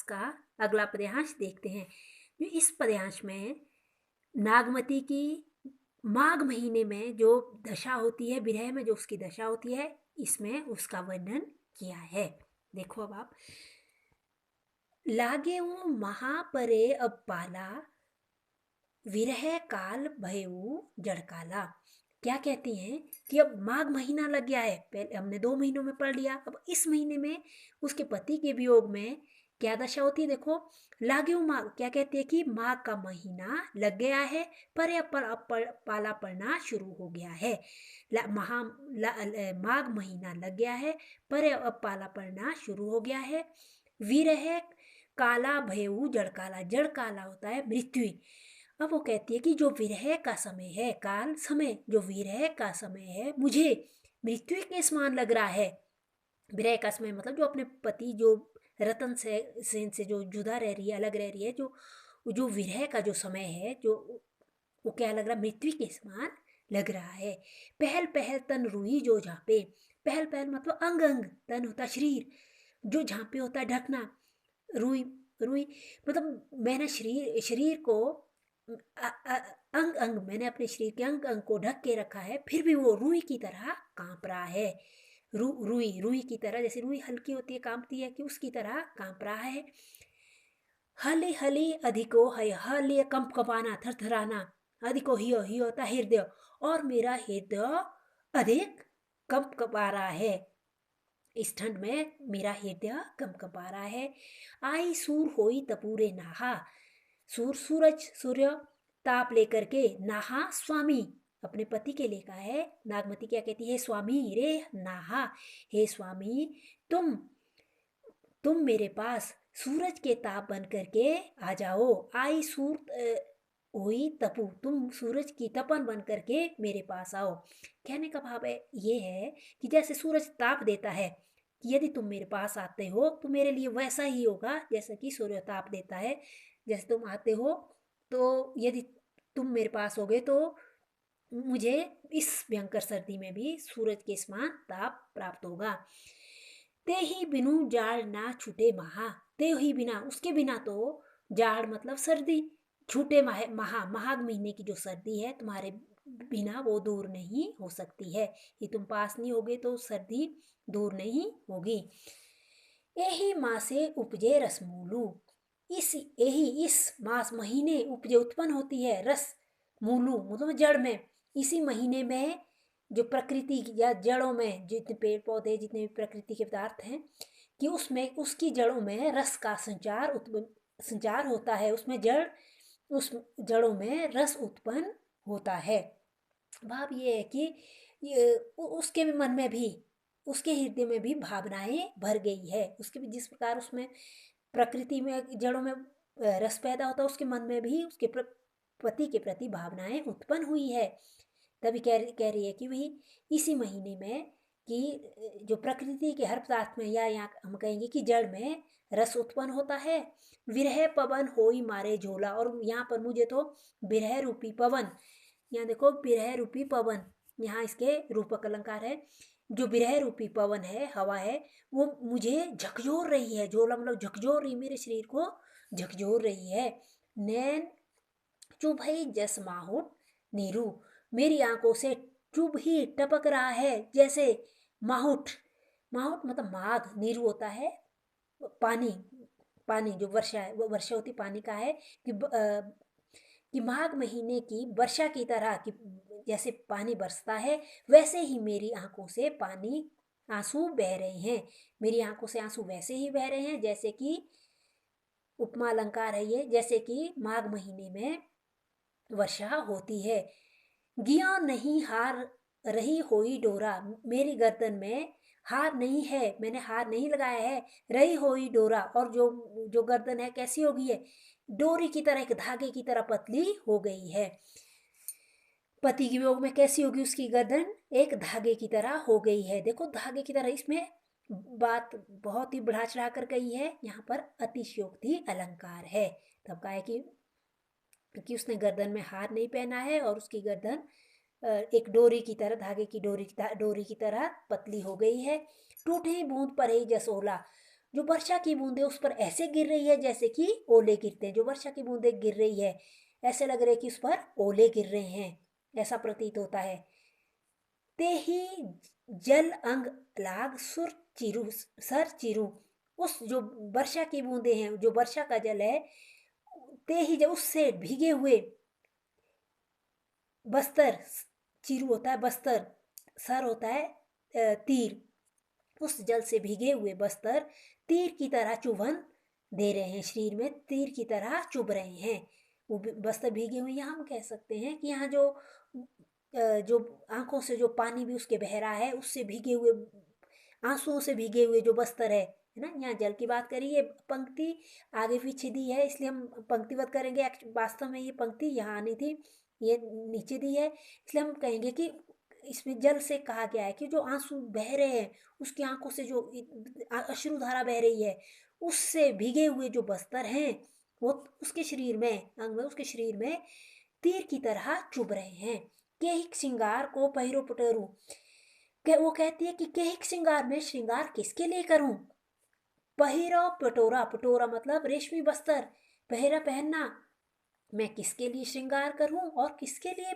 का अगला पद्यांश देखते हैं। इस पद्यांश में नागमती की माघ महीने में जो दशा होती है, विरह में जो उसकी दशा होती है, इसमें उसका वर्णन किया है। देखो अब आप, लागे वो महापरे अब पाला, विरह काल भयऊ जड़काला। क्या कहती हैं कि अब माघ महीना लग गया है, पहले हमने 2 महीनों में पढ़ लिया, अब इस महीने में उसके पति के वियोग में क्या दशा होती है। देखो, लागे माघ, क्या कहती है कि माघ का महीना लग गया है, पर अब पाला पड़ना शुरू हो गया है। माघ महीना लग गया है, पर अब पाला पड़ना शुरू हो गया है। विरह काला भयऊ जड़ काला, जड़ काला होता है मृत्यु। अब वो कहती है कि जो विरह का समय है, काल समय, जो विरह का समय है, मुझे मृत्यु के समान लग रहा है। विरह का समय मतलब जो अपने पति, जो रतन सेन से जो जुदा रह रही है, अलग रह रही है, जो जो विरह का जो समय है, जो वो क्या लग रहा है, मृत्यु के समान लग रहा है। पहल पहल तन रुई जो झांपे, पहल पहल मतलब अंग अंग, तन होता शरीर, जो झांपे होता है ढकना, रुई, रुई मतलब मैंने शरीर को अंग अंग, मैंने अपने शरीर के अंग अंग को ढक के रखा है, फिर भी वो रुई की तरह कांप रहा है। रुई रुई की तरह, जैसे रुई हल्की होती है, कांपती है, कि उसकी तरह कांप रहा है। हले हले अधिको है, हले कंप कपाना, थरथराना, अधिको हियो, हियो होता हृदय, और मेरा हृदय अधिक कंप कपा रहा है। इस ठंड में मेरा हृदय कंपा रहा है। आई सूर होई तपूरे नहा, सूरज, सूर्य ताप लेकर के नहा स्वामी, अपने पति के लिए कहा है। नागमती क्या कहती है, स्वामी रे नहा, हे स्वामी, तुम मेरे पास सूरज के ताप बन करके आ जाओ। आई सूर हुई तपु, तुम सूरज की तपन बन करके मेरे पास आओ। कहने का भाव है ये है कि जैसे सूरज ताप देता है, कि यदि तुम मेरे पास आते हो तो मेरे लिए वैसा ही होगा जैसा कि सूर्य ताप देता है। जैसे तुम आते हो, तो यदि तुम मेरे पास होगे तो मुझे इस भयंकर सर्दी में भी सूरज के समान ताप प्राप्त होगा। ते ही बिनु जाड़ ना छूटे महा, ते ही बिना, उसके बिना तो जाड़ मतलब सर्दी, छूटे महा, माघ महीने की जो सर्दी है तुम्हारे बिना वो दूर नहीं हो सकती है। ये तुम पास नहीं होगे तो सर्दी दूर नहीं होगी। यही माँ से उपजे रसमूलू, इस मास महीने उपजे उत्पन्न होती है रस मूलू मतलब जड़ में। इसी महीने में जो प्रकृति या जड़ों में जितने पेड़ पौधे, जितने भी प्रकृति के पदार्थ हैं, कि उसमें उसकी जड़ों में रस का संचार होता है, उसमें जड़, उस जड़ों में रस उत्पन्न होता है। भाव ये है कि उसके भी मन में भी, उसके हृदय में भी भावनाएं भर गई है। उसके भी जिस प्रकार उसमें प्रकृति में जड़ों में रस पैदा होता है, उसके मन में भी उसके पति के प्रति भावनाएं उत्पन्न हुई है। तभी कह रही है कि वही इसी महीने में कि जो प्रकृति के हर पदार्थ में, या यहाँ हम कहेंगे कि जड़ में रस उत्पन्न होता है। विरह पवन होई मारे झोला, और यहाँ पर मुझे तो विरह रूपी पवन, यहाँ देखो विरह रूपी पवन, यहाँ इसके रूपक अलंकार है। जो विरह रूपी पवन है, हवा है, वो मुझे झकझोर रही है। झोला मतलब झकझोर रही, मेरे शरीर को झकझोर रही है। नैन चुभ ही जस माहुट नीरू, मेरी आंखों से चुभ ही टपक रहा है जैसे माहुट। माहुट मतलब माघ, नीरू होता है पानी, पानी जो वर्षा है, वो वर्षा होती पानी का है, कि माघ महीने की वर्षा की तरह, कि जैसे पानी बरसता है वैसे ही मेरी आंखों से पानी, आंसू बह रहे हैं। मेरी आंखों से आंसू वैसे ही बह रहे हैं जैसे कि, उपमा अलंकार है ये, जैसे कि माघ महीने में वर्षा होती है। गिया नहीं हार रही होई डोरा, मेरी गर्दन में हार नहीं है, मैंने हार नहीं लगाया है। रही होई डोरा, और जो जो गर्दन है कैसी हो गई है, डोरी की तरह, एक धागे की तरह पतली हो गई है। पति के वियोग में कैसी होगी उसकी गर्दन, एक धागे की तरह हो गई है। देखो धागे की तरह, इसमें बात बहुत ही बढ़ा चढ़ा कर गई है। यहाँ पर अतिशयोक्ति अलंकार है। तब कहा है कि उसने गर्दन में हार नहीं पहना है, और उसकी गर्दन एक डोरी की तरह, धागे की डोरी की तरह पतली हो गई है। टूटे बूंद पर ही जसोला, जो वर्षा की बूंदें उस पर ऐसे गिर रही है जैसे कि ओले गिरते हैं। जो वर्षा की बूंदें गिर रही है ऐसे लग रहा है कि उस पर ओले गिर रहे हैं, ऐसा प्रतीत होता है। ते ही जल अंग लाग सुर चिरू सर चिरू, उस जो वर्षा की बूंदें हैं, जो वर्षा का जल है, ते ही जब उससे भीगे हुए बस्तर, चिरू होता है बस्तर, सर होता है तीर, उस जल से भीगे हुए बस्तर तीर की तरह चुभन दे रहे हैं, शरीर में तीर की तरह चुभ रहे हैं। वो बस्तर भीगे हुए, यहाँ हम कह सकते हैं कि यहाँ जो आंखों से जो पानी भी उसके बह रहा है, उससे भीगे हुए, आंसुओं से भीगे हुए जो बस्तर है ना। यहाँ जल की बात करी, ये पंक्ति आगे पीछे दी है इसलिए हम पंक्तिबद्ध करेंगे। वास्तव में ये पंक्ति यहाँ आनी थी, ये नीचे दी है, इसलिए हम कहेंगे कि इसमें जल से कहा गया है कि जो आंसू बह रहे हैं, उसकी आंखों से जो अश्रुधारा बह रही है, उससे भीगे हुए जो बस्तर हैं, वो उसके शरीर में, अंग में, उसके शरीर में तीर की तरह चुभ रहे हैं। केहिक श्रृंगार को पहिरो पटेरू, वो कहती है कि केहिक श्रृंगार में श्रृंगार किसके लिए करूं। पहिरो पटोरा, पटोरा मतलब रेशमी बस्तर, पहरा पहनना, मैं किसके लिए श्रृंगार करूं और किसके लिए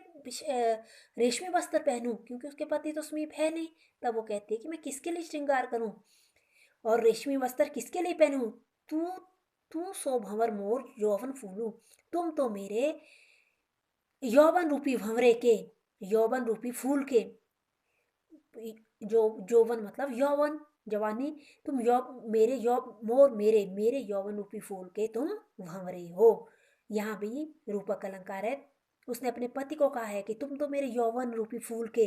रेशमी वस्त्र पहनूं, क्योंकि उसके पति तो समीप है नहीं। तब वो कहती है कि मैं किसके लिए श्रृंगार करूं और रेशमी वस्त्र किसके लिए पहनूं। तू तू सो भंवर मोर यौवन फूलू, तुम तो मेरे यौवन रूपी भंवरे के, यौवन रूपी फूल के, जो यौवन मतलब यौवन जवानी, तुम मेरे मोर, मेरे यौवन रूपी फूल के तुम भंवरे हो। यहाँ भी रूपक अलंकार है। उसने अपने पति को कहा है कि तुम तो मेरे यौवन रूपी फूल के,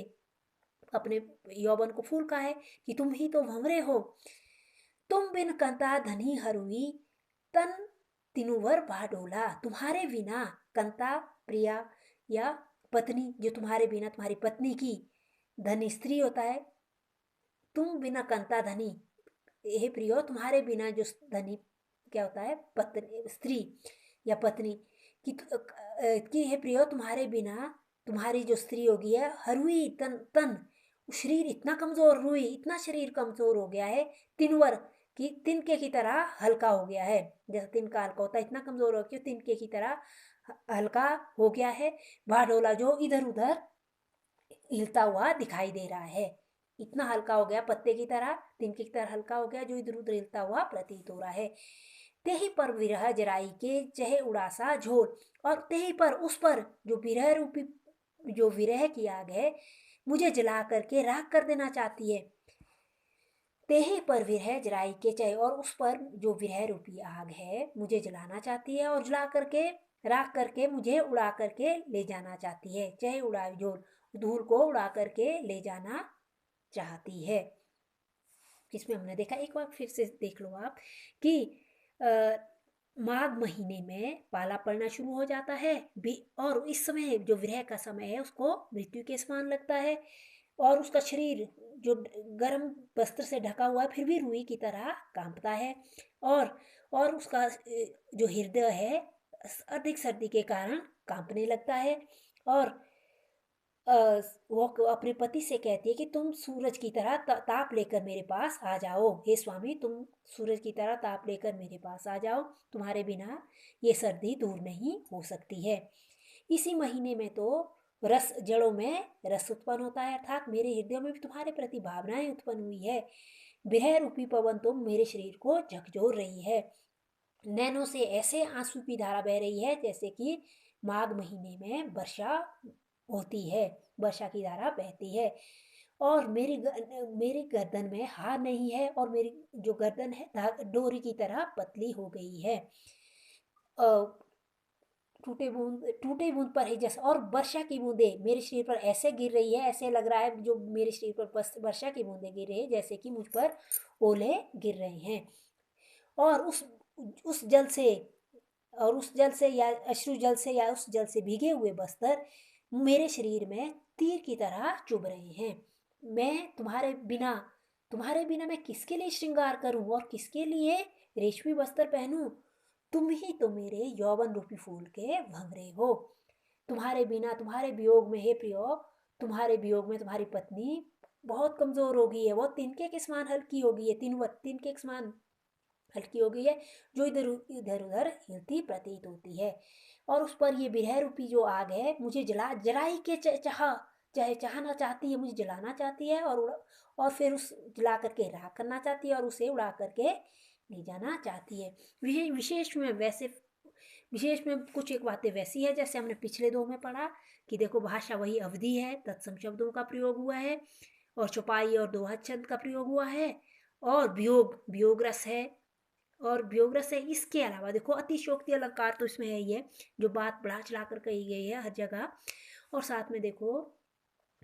अपने यौवन को फूल कहा है कि तुम ही तो भंवरे हो। तुम बिन कंता धनी हरुई तन तिनुवर भाडोला, तुम्हारे बिना कंता प्रिया या पत्नी, जो तुम्हारे बिना तुम्हारी पत्नी की, धनी स्त्री होता है, तुम बिना कंता धनी, हे प्रियो तुम्हारे बिना जो धनी क्या होता है, पत्नी, स्त्री या पत्नी कि हे प्रियो तुम्हारे बिना तुम्हारी जो स्त्री होगी है, हरुई तन तन, शरीर इतना कमजोर, रुई इतना शरीर कमजोर हो गया है, तिनवर कि तिनके की तरह हल्का हो गया है, जैसे तिनका हल्का होता है, इतना कमजोर हो गया तिनके की तरह हल्का हो गया है। भाडोला जो इधर उधर हिलता हुआ दिखाई दे रहा है, इतना हल्का हो गया, पत्ते की तरह, तिनके की तरह हल्का हो गया, जो इधर उधर हिलता हुआ प्रतीत हो रहा है। तेही पर विरह जराई के चहे उड़ासा झोल, और तेही पर, उस पर जो विरह रूपी, जो विरह की आग है, मुझे जला करके राख कर देना चाहती है। तेही पर विरह जराई के चहे, और उस पर जो विरह रूपी आग है मुझे जलाना चाहती है, और जला करके राख करके मुझे उड़ा करके ले जाना चाहती है। चहे उड़ा झोल, धूल को उड़ा करके ले जाना चाहती है। इसमें हमने देखा, एक बार फिर से देख लो आप कि माघ महीने में पाला पड़ना शुरू हो जाता है, और इस समय जो विरह का समय है उसको मृत्यु के समान लगता है, और उसका शरीर जो गर्म वस्त्र से ढका हुआ है फिर भी रुई की तरह कांपता है, और उसका जो हृदय है अधिक सर्दी के कारण कांपने लगता है। और वो अपने पति से कहती है कि तुम सूरज की तरह ताप लेकर मेरे पास आ जाओ, हे स्वामी तुम सूरज की तरह ताप लेकर मेरे पास आ जाओ, तुम्हारे बिना ये सर्दी दूर नहीं हो सकती है। इसी महीने में तो रस, जड़ों में रस उत्पन्न होता है, अर्थात मेरे हृदय में भी तुम्हारे प्रति भावनाएं उत्पन्न हुई है। विरह रूपी पवन तुम मेरे शरीर को झकझोर रही है, नैनों से ऐसे आंसू की धारा बह रही है जैसे कि माघ महीने में वर्षा होती है, वर्षा की धारा बहती है। और मेरी गर्दन में हार नहीं है, और मेरी जो गर्दन है डोरी की तरह पतली हो गई है। टूटे बूंद पर ही जैसे, और वर्षा की बूंदे मेरे शरीर पर ऐसे गिर रही है, ऐसे लग रहा है जो मेरे शरीर पर वर्षा की बूंदे गिर रही है जैसे कि मुझ पर ओले गिर रहे हैं। और उस जल से, और उस जल से या अश्रु जल से या उस जल से भीगे हुए बस्तर मेरे शरीर में तीर की तरह चुभ रहे हैं। मैं तुम्हारे बिना मैं किसके लिए श्रृंगार करूं और किसके लिए रेशमी वस्त्र पहनूं। तुम ही तो मेरे यौवन रूपी फूल के भंवरे हो। तुम्हारे बिना, तुम्हारे वियोग में हे प्रियो, तुम्हारे वियोग में तुम्हारी पत्नी बहुत कमजोर हो गई है, वो तिनके के समान हल्की हो गई है, तिनके के समान हल्की हो गई है, जो इधर इधर उधर हिलती प्रतीत होती है। और उस पर ये विरह रूपी जो आग है मुझे जला ही के चाहे चाहना चाहती है, मुझे जलाना चाहती है, और फिर उस जला करके राख करना चाहती है, और उसे उड़ा करके ले जाना चाहती है। विशेष में कुछ एक बातें वैसी है जैसे हमने पिछले दो में पढ़ा कि देखो भाषा वही अवधि है, तत्सम शब्दों का प्रयोग हुआ है, और छुपाई और दोहा छंद का प्रयोग हुआ है, और वियोग रस है, और वियोग रस है। इसके अलावा देखो अतिशयोक्ति अलंकार तो इसमें है ही है, जो बात बढ़ा चढ़ा कर कही गई है हर जगह। और साथ में देखो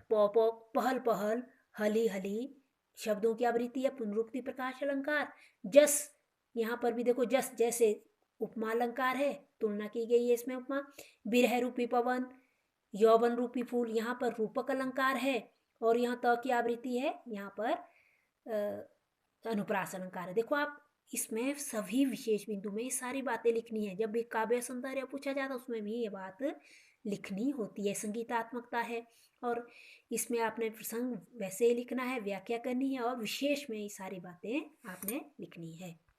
पौ पौ, पहल पहल, हली हली शब्दों की आवृत्ति है, पुनरुक्ति प्रकाश अलंकार। जस, यहाँ पर भी देखो जस जैसे उपमा अलंकार है, तुलना की गई है इसमें उपमा। बिरह रूपी पवन, यौवन रूपी फूल, यहाँ पर रूपक अलंकार है। और यहाँ त की आवृत्ति है, यहाँ पर अनुप्रास अलंकार है। देखो आप इसमें सभी विशेष बिंदु में ये सारी बातें लिखनी है। जब भी काव्य सौंदर्य पूछा जाता है उसमें भी ये बात लिखनी होती है। संगीतात्मकता है, और इसमें आपने प्रसंग वैसे ही लिखना है, व्याख्या करनी है, और विशेष में ये सारी बातें आपने लिखनी है।